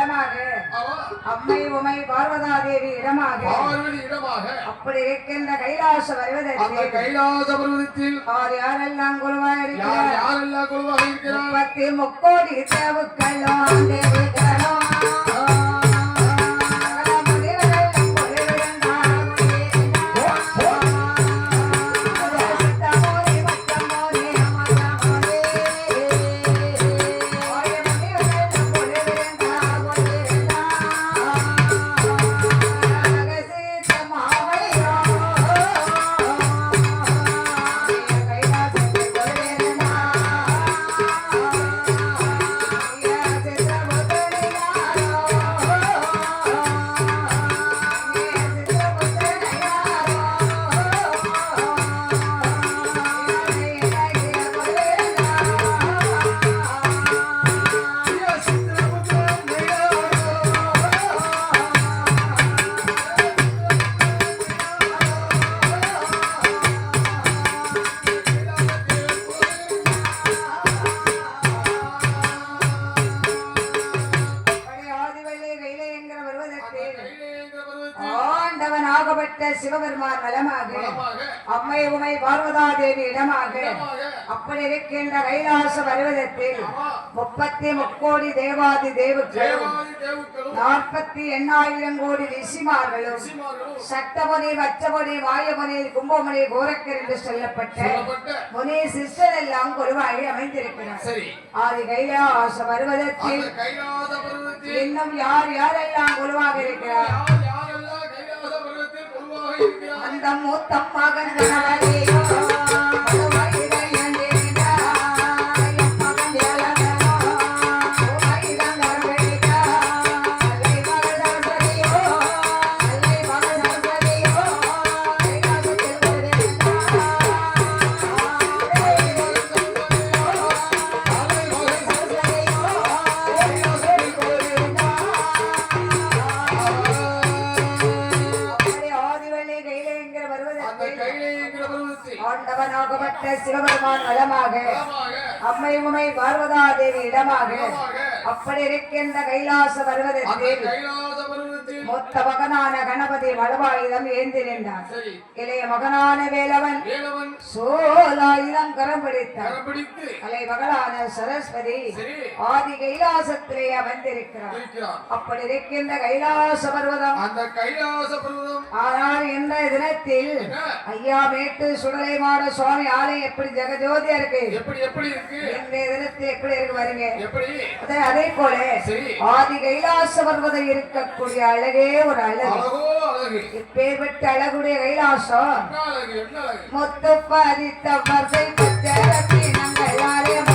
வளமாக அம்மை உமை பார்வதா தேவி இடமாக அப்படி இருக்கின்ற கைலாச பர்வதத்தில் யாரெல்லாம் குழுவாக இருக்கிறார் 33 தேவுக்களும் தேவிகளும் சிவபெருமான் வலமாக அம்மை உமை பார்வதா தேவி இடமாக அப்படி இருக்கின்ற கைலாச பர்வதத்தில் 33 கோடி தேவாதி தேவுக்களும் 48,000 கோடி ரிஷிமார்களும் சட்டமுனி வச்சமுனி வாயமுனி கும்பமுனி கோரக்கர் என்று சொல்லப்பட்ட முனி சிஷ்டர் எல்லாம் குருவாகி அமைந்திருக்கிறார். ஆதி கைலாச பர்வதத்தில் இன்னும் யார் யாரெல்லாம் குருவாக இருக்கிறார்? அந்த மூத்த மகன் சிவபெருமான் வலமாக அம்மை உமை பார்வதா தேவி இடமாக அப்படி இருக்கின்ற கைலாச பர்வதத்தில் மொத்த மகனான கணபதி வலவாயுதம் ஏந்தி நின்றார். இளைய மகனான வேலவன் சோலாயுதம் கரம் பிடித்தார். அலை மகளான சரஸ்வதி ஆதி கைலாசத்திலே வந்திருக்கிறார். அப்படி இருக்கின்ற கைலாச பர்வதம் ஆனால் இந்த தினத்தில் ஐயா மேட்டு சுடலை மாட சுவாமி ஆலயம் எப்படி ஜெகஜோதியா இருக்கு, இந்த தினத்தில் எப்படி இருக்கு பாருங்க. அதே போல ஆதி கைலாச பர்வதம் இருக்கக்கூடிய அழகே ஒரு அழகு. இப்பேற்பட்ட அழகுடைய கைலாசம் முத்து பதித்த வசை பச்சரத்தி நாங்கள் எல்லாரையும்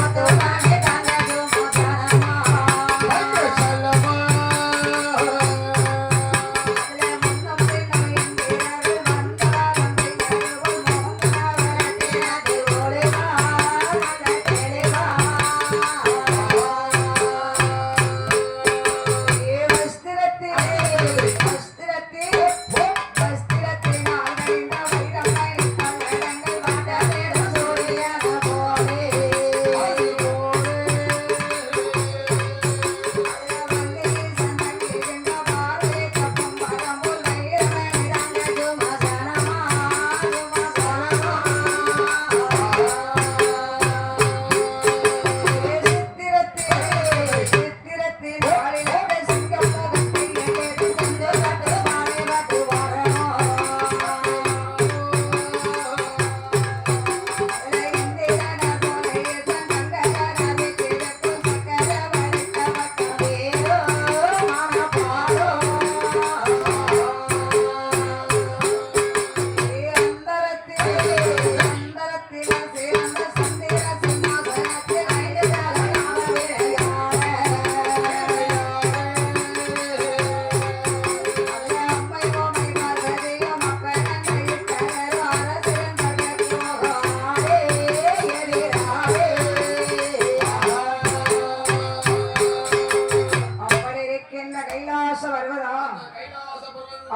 இருக்கின்ற கைலாசம் வருவதா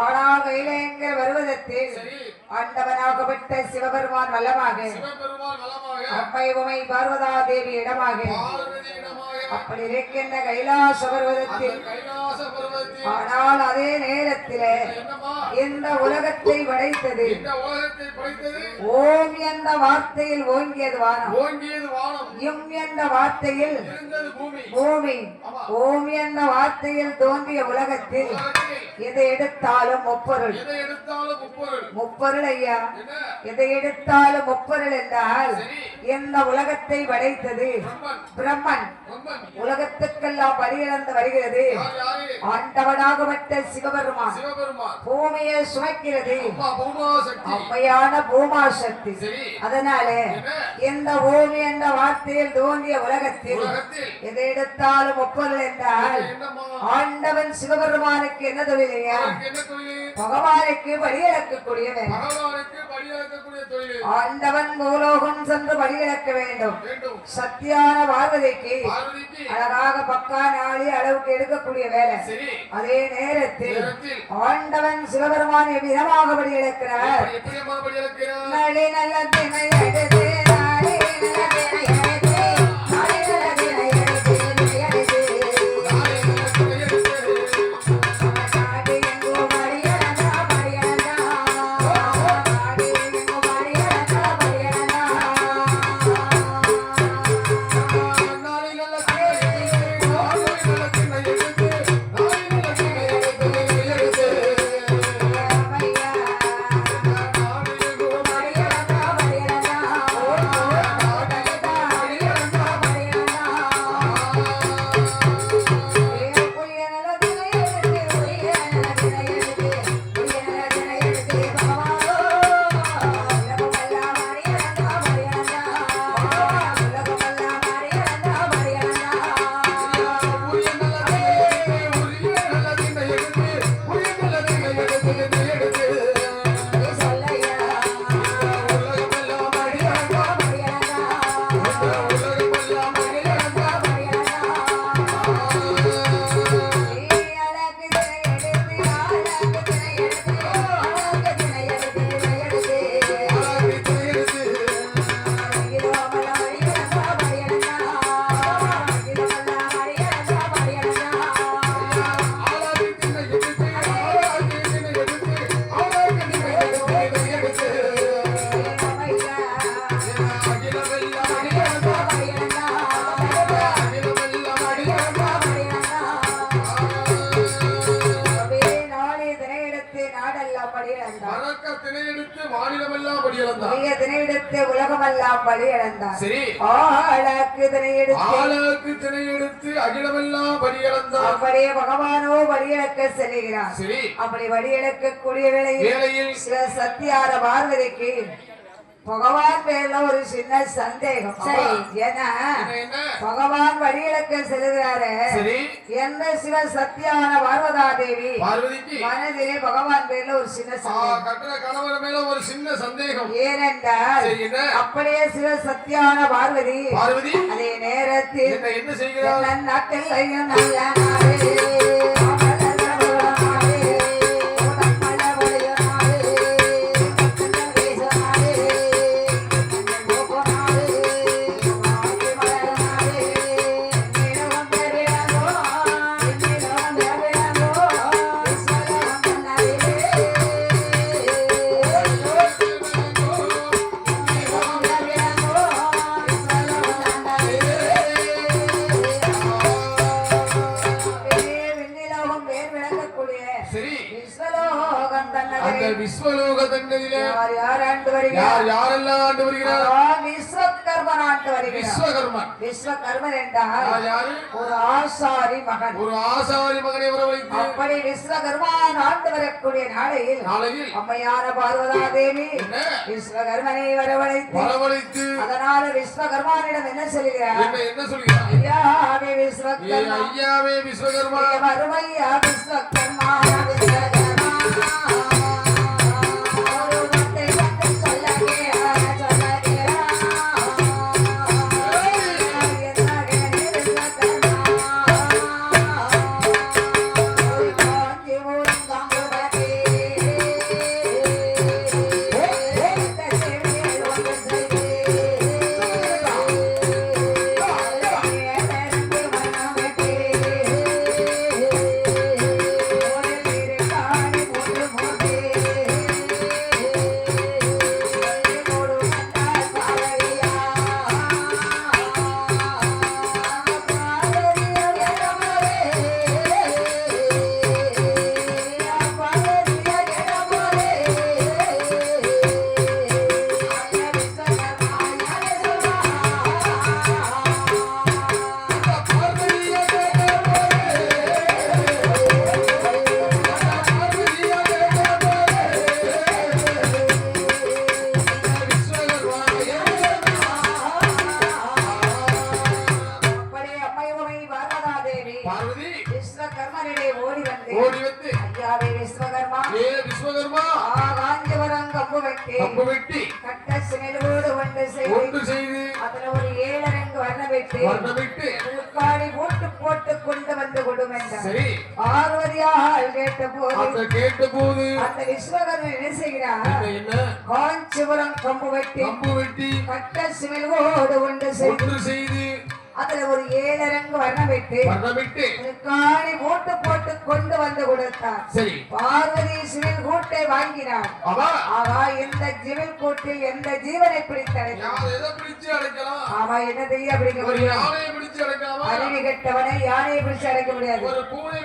ஆனால் கைலேங்க வருவதத்தில் ஆண்டவனாகப்பட்ட சிவபெருமான் வல்லமாக அம்மை உமை பார்வதா தேவி இடமாக அப்படி இருக்கின்ற கைலாச பர்வதத்தில் ஆனால் அதே நேரத்தில் இந்த உலகத்தை படைத்தது ஓம் என்ற வார்த்தையில் ஓங்கியது வானம் இம் என்ற வார்த்தையில் பூமி ஓம் என்ற வார்த்தையில் தோன்றிய உலகத்தில் எதை எடுத்தாலும் முப்பொருள் ஐயா எதை எடுத்தாலும் முப்பொருள் என்றால் இந்த உலகத்தை படைத்தது பிரம்மன் உலகத்துக்கெல்லாம் பலியிழந்து வருகிறது ஆண்டவனாகப்பட்ட சிவபெருமான் பூமியை சுமக்கிறது அம்மையான பூமாசக்தி அதனாலே இந்த பூமி என்ற வார்த்தையில் தோன்றிய உலகத்தில் எதை எடுத்தாலும் முப்பொருள் என்றால் ஆண்டவன் சிவபெருமானுக்கு என்ன தொழிலையா பகவானுக்கு பலியிழக்கக்கூடியவன் ஆண்டவன் பூலோகம் சென்று பலியிழக்க வேண்டும் சத்தியான பார்வதிக்கு அழகாக பக்கா நாளி அளவுக்கு எடுக்கக்கூடிய வேலை அதே நேரத்தில் ஆண்டவன் சிவபெருமான் விதமாக பலியிழக்கிறார் நளி நல்ல தினை எடுத்து நாளி நல்ல தினை எடுத்து நாளி நல்ல தினை எடுத்து உலகமெல்லாம் பலி இழந்தார் ஆளுக்கு தினை எடுத்து அகிலமெல்லாம் பலி இழந்தார் அப்படியே பகவானோ பலியிழக்க செல்கிறார் அப்படி பலியிழக்கக்கூடிய வேளையில் சில சத்தியார பார்வதிக்கு பகவான் பேர்ல ஒரு சின்ன சந்தேகம் ஏன்னா பகவான் வழியிழக்க செல்கிறாரு எந்த சிவ சத்தியான பார்வதா தேவி மனதிலே பகவான் பேர்ல ஒரு சின்ன சந்தேகம் ஏனென்றால் அப்படியே சிவ சத்தியான பார்வதி அதே நேரத்தில் என்ன செய்கிறார் நாட்டில் நல்ல நாடு விஸ்வலோக தன்னதிலே யாரெல்லாம் ஆண்டு வருகிறார் விஸ்வகர்மன் ஆண்டு வருகிறார் விஸ்வகர்மன் என்றால் ஒரு ஆசாரி மகனை வரவழைத்து அப்படி விஸ்வகர்மன் ஆண்டு வரக்கூடிய நாளையில் அம்மையான பார்வதா தேவி விஸ்வகர்மனை வரவழைத்து அதனால விஸ்வகர்மனிடம் என்ன சொல்கிறார் ஐயாவே விஸ்வகர்மா வருமையா விஸ்வகர்மா அருகிலே ஓடி வந்து ஐயாவே விஸ்வகர்மா விஸ்வகர்மா காஞ்சிபுரம் கம்பு வெட்டி கட்ட சிமெலோடு ஒன்று செய்து அதுல ஒரு 7 ரங்கு வர்ணமிட்டு முக்காடி போட்டு கொண்டு வந்து கொடுமென்றார் பார்வதியால் கேட்டபோது அந்த விஸ்வகர்மன் என்ன செய்கிறார் காஞ்சிபுரம் கம்பு வெட்டி கட்ட சிமெலோடு ஒன்று செய்து அதுல ஒரு 7 ரங்கு வர்ணமிட்டு காணி போட்டு கொண்டு வந்து கொடுத்தார். சரி, பார்வதி சிவில் கூட்டை வாங்கினார். ஆகா இந்த சிவில் கூட்டில் எந்த ஜீவனை பிடித்தடைக்கலாம்? ஆமா, என்ன தெரிய பிடிக்க முடியும்? அறிவி கெட்டவனை யானையை பிடிச்சு அடைக்க முடியாது. பூனையை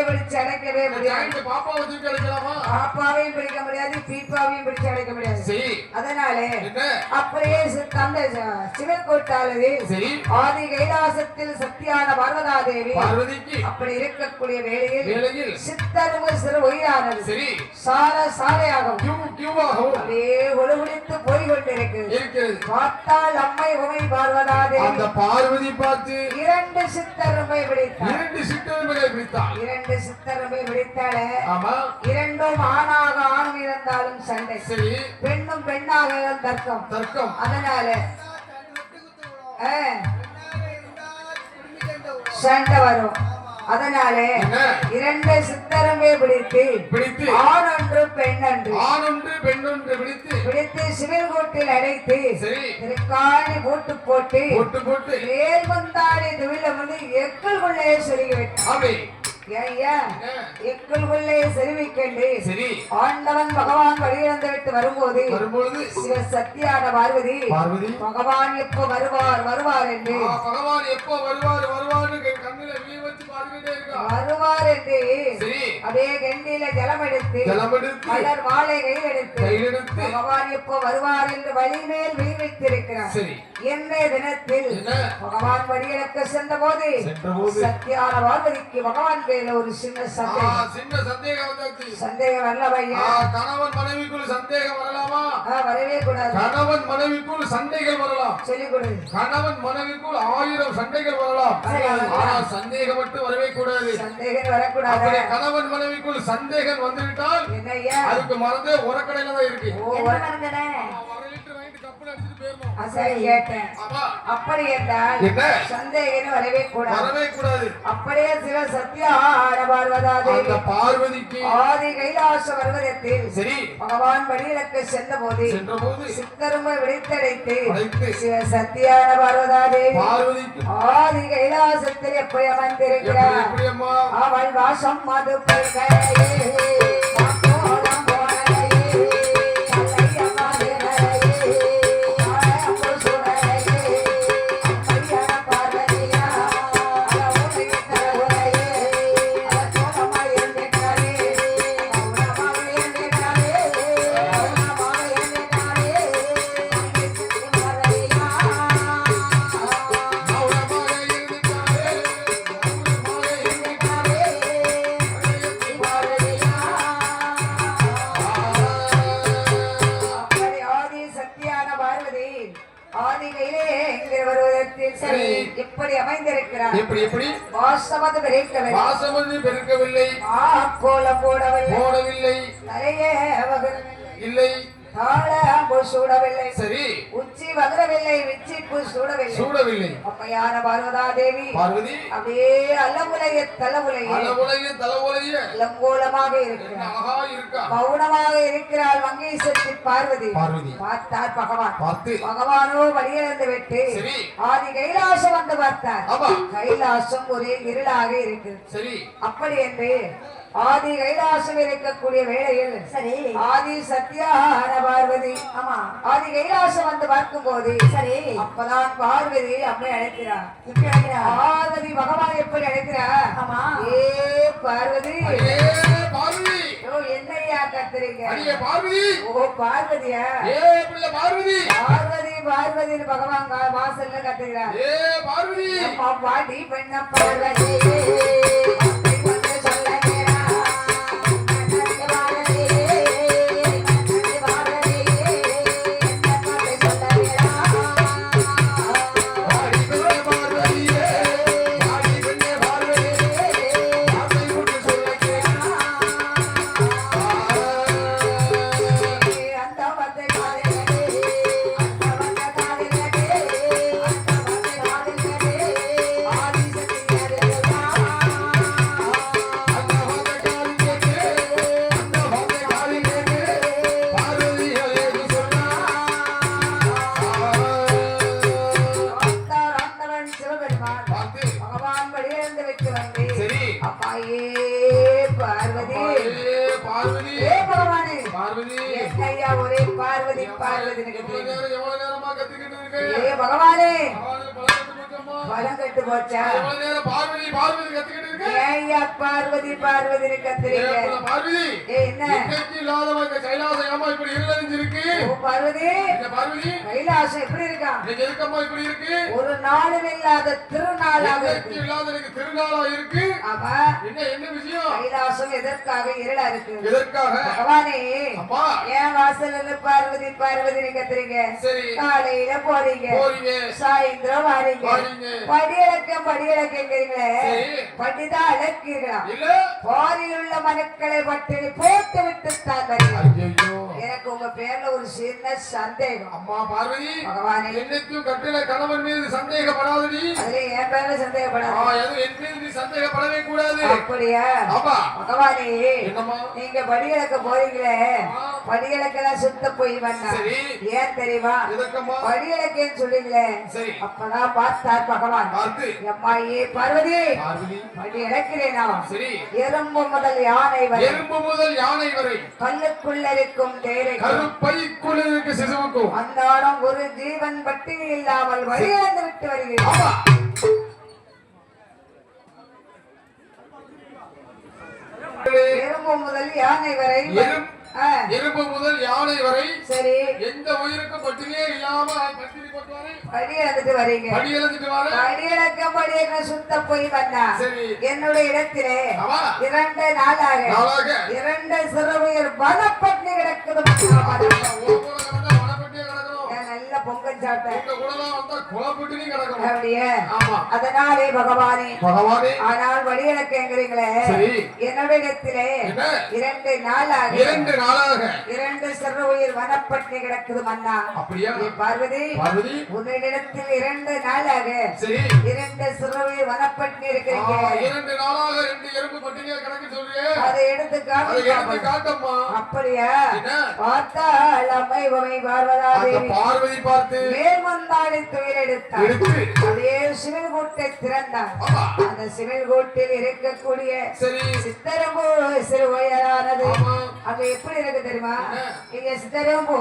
பிடிச்சு அடைக்கவே முடியாது. பாப்பாவையும் பிடிக்க முடியாது, பீப்பாவையும் பிடிச்சு அடைக்க முடியாது. அதனாலே அப்படியே அந்த சிவில் கூட்டாளது ஆதி கைலாசத்தில் சத்தியான பார்வதாதேவி அப்படி இருக்கக்கூடிய வேளையில் சித்தரும சிறு ஒயிரானது சாலையாகவும் அப்படியே ஒழுகுளித்து போய்கொண்டிருக்கிறது. பார்த்தால் அம்மை உமை பார்வதாதேவி அந்த பார்வதி பார்த்து 2 சித்தருமை பிடித்தாள். 2 சித்தருமை பிடித்தாலே இரண்டும் ஆணாக ஆணும் இருந்தாலும் சண்டை, பெண்ணும் பெண்ணாக தர்க்கம். அதனால சண்டை வரும். அதனாலே 2 சித்தரமே பிடித்து ஆணொன்று பெண்ணொன்று பிடித்து சிவில் கூட்டில் அடைத்து திருக்காணி போட்டு மேல் வந்தாடி துவிலமுது எக்குள்குள்ளே சொருகிவிட்டார். எக்குள்குள்ளே செருவிக்கண்டு ஆண்டவன் பகவான் வழியிழந்து விட்டு வரும்போது சிவ சத்தியான பார்வதி பகவான் எப்போ வருவார் என்று அப்படியே கண்டியில ஜலம் எடுத்து மலர் மாலை கையில் எடுத்து பகவான் எப்போ வருவார் என்று வழி மேல் விழி வைத்திருக்கிறார். என்ன தினத்தில் பகவான் வழியிழக்க சென்ற போது சத்தியான பார்வதிக்கு பகவான் பேர்ல ஒரு சின்ன சந்தேகம் வரலையா? கணவன் மனைவிக்குள் சந்தேகம் வரலாமா? வரவே கூடாது. கணவன் மனைவிக்குள் சண்டைகள் வரலாம். சொல்லிக் கொடு. கணவன் மனைவிக்குள் 1000 சண்டைகள் வரலாம். ஆனால் சந்தேகம் மட்டும் வரவே கூடாது. சந்தேகம் வரக்கூடாது. கணவன் மனைவிக்குள் சந்தேகம் வந்துவிட்டால் அதுக்கு மறந்து உரக்கடையில தான் இருக்கு. அப்படி என்றால் சந்தேகம் வரவே கூடாது. அப்படியே சிவ சத்தியான பார்வதிக்கு ஆதி கைலாச பர்வதத்தில் பகவான் வழியிலக்கு சென்ற போது சித்தருமை விழித்தடைத்து சிவ சத்தியான பார்வதாதேவி ஆதி கைலாசத்தில் எப்படி அமர்ந்திருக்கிறார்? அவள் வாசம் மது எப்படி அமைந்திருக்கிறார்? எப்படி வாசமது பெருக்கவில்லை, கோலம் போடவில்லை, நிறைய இல்லை, சூடவில்லை, சரி, உச்சி வகரவில்லை, விச்சிப்பு சூடவில்லை. அப்பையான பார்வதி அப்படியே அல்லமுலைய தலமுலைய லங்கோலமாக இருக்கிறார். மௌனமாக இருக்கிறாள் மங்கை சக்தி பார்வதி. பார்த்தார் பகவானோ வழியிழந்து விட்டு ஆதி கைலாசம் வந்து பார்த்தார். கைலாசம் ஒரே இருளாக இருக்கிறது. அப்படி என்று ஆதி கைலாசம் இருக்கக்கூடிய வேளையில் ஆதி சத்தியான பார்வதி ஆதி கைலாசம் வந்து பார்க்கும் போது அப்பதான் பார்வதி அப்படி அழைக்கிறார். பார்வதி பகவான் எப்படி அழைக்கிறார்? ஏ பார்வதி, என்னையா கத்துறீங்க? ஓ பார்வதியா? பார்வதி பகவான் வாசல்ல கத்துக்கிறார். பாட்டி பெண்ண பார்வதி பார்வதி பார்வதி பகவானே பார்வதி ஐயா ஒரே பார்வதி பார்வதி எவ்வளவு நேரமா கத்துக்கிட்டு இருக்கு பகவானே பலம் கட்டு போச்சா எவ்வளவு நேரம் பார்வதி பார்வதி கத்துக்கிட்டு இருக்கு ஐயா பார்வதி பார்வதி கத்துறீங்க பார்வதி என்ன இல்லாதவங்க இந்த கைலாசம் ஏமா இப்படி இருந்திருக்கு பார்வதி பார்வதி கைலாசம் எப்படி இருக்கா எதுக்கம்மா இப்படி இருக்கு ஒரு நாளும் இல்லாத திருநாளாக இல்லாத திருநாளா இருக்கு ஆமா என்ன விஷயம் கைலாசம் எதற்காக இருளா இருக்கு எதற்காக பகவானே அம்மா ஏன் வாசல்ல பார்வதி பார்வதி கத்துறீங்க சரி காலையில போறீங்க சாயந்தரம் வாரீங்க படியலக்கீங்களே படிதான் அழக்கீர்களா போரில் உள்ள மனுக்களை பட்டினி போட்டு விட்டு எனக்கு உங்க பேர்ல ஒரு சின்ன சந்தேகம் அம்மா பார்வதி பகவானே என்னைக்கும் கட்டில கணவன் மீது சந்தேகப்படாதடி அதுல என் பேர்ல சந்தேகப்படாது என் மீது நீ சந்தேகப்படவே கூடாது அப்படியா பகவானே நீங்க படியலக்க போறீங்களே படியலக்கெல்லாம் சுத்த போய் வந்தா ஏன் தெரியுமா படியலக்கேன்னு சொல்றீங்களே அப்பதான் பார்த்தார் பகவான் அம்மாயே பார்வதி படி இறக்கிறேனா எறும்பு முதல் யானை வரை கல்லுக்குள்ள இருக்கும் தேரை கருப்பைக்குள்ள இருக்க சிசுவுக்கும் அன்றாடம் ஒரு ஜீவன் பட்டினி இல்லாமல் வழி இழந்து விட்டு வருகிறேன் எறும்பு முதல் யானை வரை எறும்பு முதல் யானை வரை சரி எந்த உயிருக்கும் பட்டினியே இல்லாம பட்டினி போட்டு படி இழந்துட்டு வரீங்க படியிழக்க சுத்த போய் வந்தா என்னுடைய இடத்திலே 2 நாளாக 2 சிறுவயர் பலப்பட்டு கிடக்குது நல்ல பொங்கல் அதனாலே பகவானே ஆனால் வழியிழக்க எங்கிறீங்களே என்னுடைய இடத்திலே 2 நாளாக 2 சிறு உயிர் வனப்பட்டு கிடக்குது மன்னா பார்வதி உன்னிடத்தில் 2 நாளாக 2 சிறு உயிர் வனப்பட்டு இருக்கிறீங்க 2 நாளாக 2 எறும்பு பட்டினியா கிடக்கு சொல்றியே அதை எடுத்து காட்டம்மா அப்படியா பார்த்தால் அம்மை உமை பார்வதி பார்த்து மேல்மந்தாளை துயில் எடுத்தார் அப்படியே சிவில் கூட்டை திறந்தார் அந்த சிவில் கூட்டில் இருக்கக்கூடிய சித்தரம்பு சிறு உயரானது அங்க எப்படி இருக்கு தெரியுமா இங்க சித்தரம்பு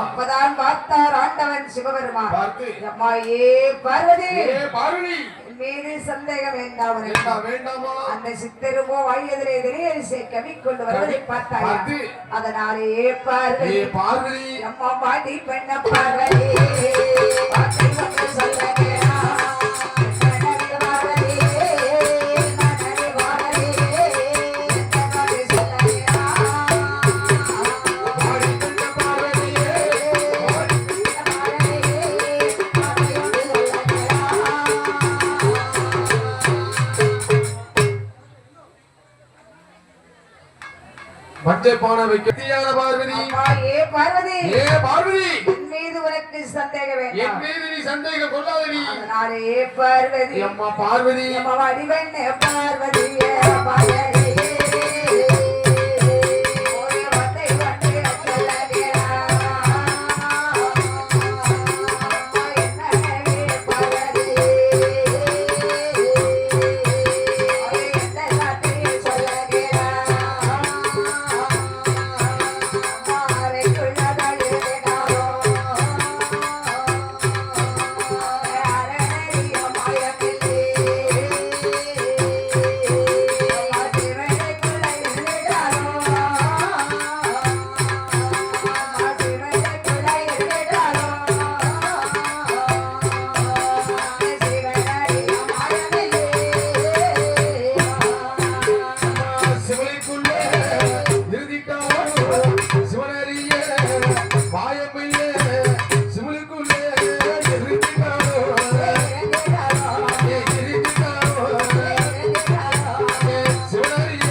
அப்பதான் பார்த்தார் ஆண்டவன் சிவபெருமான் பார்வதி மீது சந்தேகம் வேண்டாமா அந்த சித்தருமோ வழியதிலே திரையரிசை கவிக்கொண்டு வருவதை பார்த்தார் அதனாலே பார்வதி அம்மா பாட்டி பெண்ண பார்வதி சொல்ல பானை வைக்கியான பார்வதி பார்வதி என் மீது உனக்கு சந்தேகம் வேண்டாம் என் மீது நீ சந்தேகம் கொள்ளாதடி அதனாலே பார்வதி அம்மா பார்வதி அம்மா வடிவண்ண பார்வதி சிவனுக்குள்ளே இருந்திட்டாலும் சிவனறிய மாயமில்லை சிவனுக்குள்ளே இருந்திட்டாலும் சிவனறிய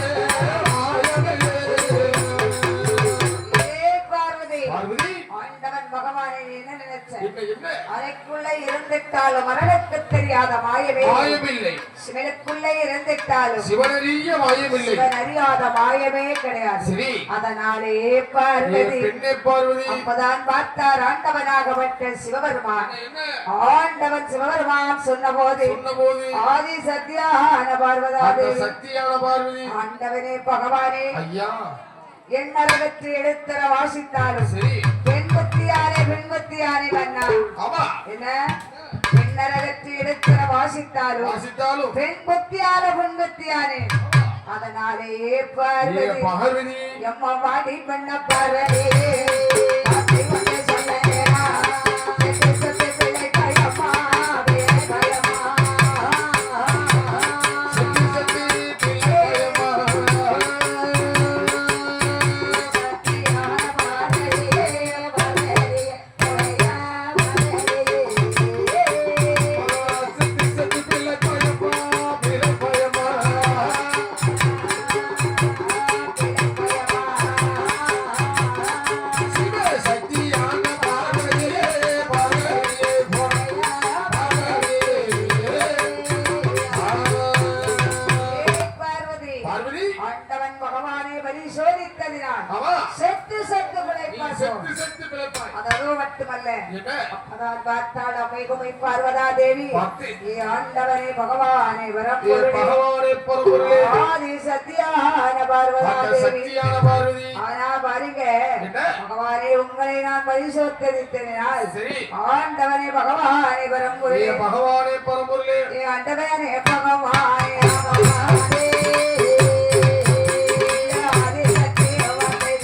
மாயமில்லை. பார்வதி பார்வதி ஆண்டவன் பகவானை என்ன நினைச்ச என்ன அறைக்குள்ளே இருந்துட்டாலும் மரணக்கு தெரியாத மாயமே மாயமில்லை சிவனுக்குள்ளே இருந்துட்டாலும் சிவனறிய மாயமில்லை. சிவன் அறியாத மாயமே கிடையாது. சரி அதனாலே பார்வதி பெண்ணே பார்வதி அப்பதான் பார்த்தார் ஆண்டவனாகப்பட்ட சிவபெருமான். என்ன ஆண்டவன் சிவபெருமான் சொன்னபோது சொன்னபோது ஆதி சத்தியான அந்த பார்வதாதேவி சக்தியான பார்வதி ஆண்டவனே பகவானே ஐயா எண்ணறவற்றை எடுத்தர வாசித்தாலும் சரி பெண்பத்தியானே பெண்பத்தியானே மன்னா ஆமா என்ன எண்ணறவற்றை எடுத்தர வாசித்தாலும் வாசித்தாலும் பெண்பத்தியான பெண்பத்தியானே அதனாலே பார்வதி பார்வதி எம்மா வாடி பண்ண பார்வதி காத்தி வந்து சொல்லனேனா சத்து பிள்ளை பயமா வேலை பயமா சக்தி சக்தி பிள்ளையம்மா சத்தியான பார்வதியே பார்வதியே ஓயா பார்வதியே சக்தி சக்தி பிள்ளையம்மா பிள்ளையம்மா சிவ சக்தியான பார்வதியே பார்வதியே பார்வதி பார்வதி ஆண்டவன் பகவானை பரிசோதித்ததினால் ஆமா செத்து செத்து நீ பிழைப்பார் சக்தி சக்தி பிள்ளைப்பாய் அதோ மட்டுமல்ல என்ன அதான் பார்த்தாள் அம்மைகுமை பார்வதா தேவி பக்தி ஏ ஆண்டவனே பகவானே ஏ வரப்பொருளே பகவானே பரம்பொருளே ஆதி சத்தியான பார்வதா அந்த தேவி சக்தியான பார்வதி ஆனா பாருங்க என்ன பகவானே உங்களை நான் பரிசோதித்ததினால் சரி ஆண்டவனே பகவானே ஏ வரப்பொருளே பகவானே பரம்பொருளே ஏ ஆண்டவனே பகவானே பகவானே ஆதி சத்தியவானே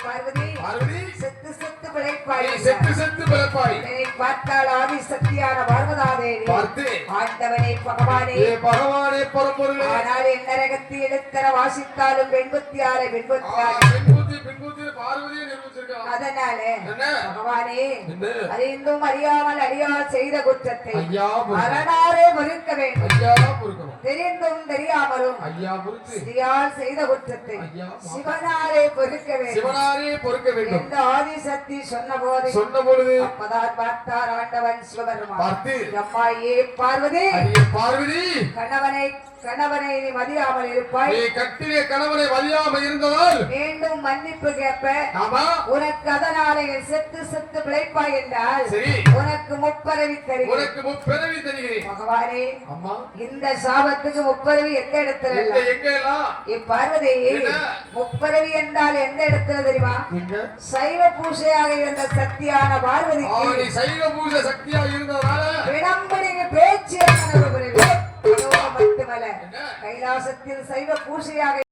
பார்வதி பார்வதி செத்து செத்து பிழைப்பாய் நீ செத்து செத்து பிறப்பாய் என்னை பார்த்தால் ஆதி சக்தியான பார்வதாதேவி பார்த்து ஆண்டவனே பகவானே ஏ பகவானே பரம்பொருளே ஆனால் என்ன ரகத்தை எடுத்தர வாசித்தாலும் பெண்புத்தியாரை பெண்புத்தியாரை பின்புத்தி பார்வதியை நிரூபிச்சிருக்கான் அதனால என்ன பகவானே என்ன அறிந்தும் அறியாமல் அறியாமல் செய்த குற்றத்தை ஐயா பொறுக்கணும். அரணாரே பொறுக்க வேண்டும் ஐயா பொறுக்கணும் தெரிந்தும் தெரியாமலும் ஐயா பொறுத்து ஸ்ரீயால் செய்த குற்றத்தை ஐயா சிவனாரே பொறுக்க வேண்டும் சிவனாரே பொறுக்க வேண்டும் எந்த ஆதிசக்தி சொன்ன போது சொன்ன பொழுது அப்பதான் பார்த்தார் ஆண்டவன் சிவபெருமான் பார்த்து அம்மாயே பார்வதி அடியே பார்வதி கணவனை கணவனை நீ மதியாமல் இருப்பாய் நீ கட்டிய கணவனை வலியாமல் இருந்ததால் மீண்டும் மன்னிப்பு கேட்ப ஆமா உனக்கு அதனாலே செத்து செத்து பிழைப்பாய் என்றால் சரி உனக்கு முப்பரவி தருகிறேன் உனக்கு முப்பிறவி தருகிறேன் பகவானே அம்மா இந்த சாபத்துக்கு முப்பரவி எந்த இடத்துல எங்க இல்ல? எங்க எல்லாம் பார்வதி என்ன? முப்பரவி என்றால் எந்த இடத்துல தெரியுமா எங்க சைவ பூசையாக இருந்த சக்தியான நீ பார்வதிக்கு சைவ பூஜை சக்தியா இருந்ததால விளம்படிக்கு பேச்சு மட்டுமல்ல என்ன? கைலாசத்தில் சைவ பூசையாக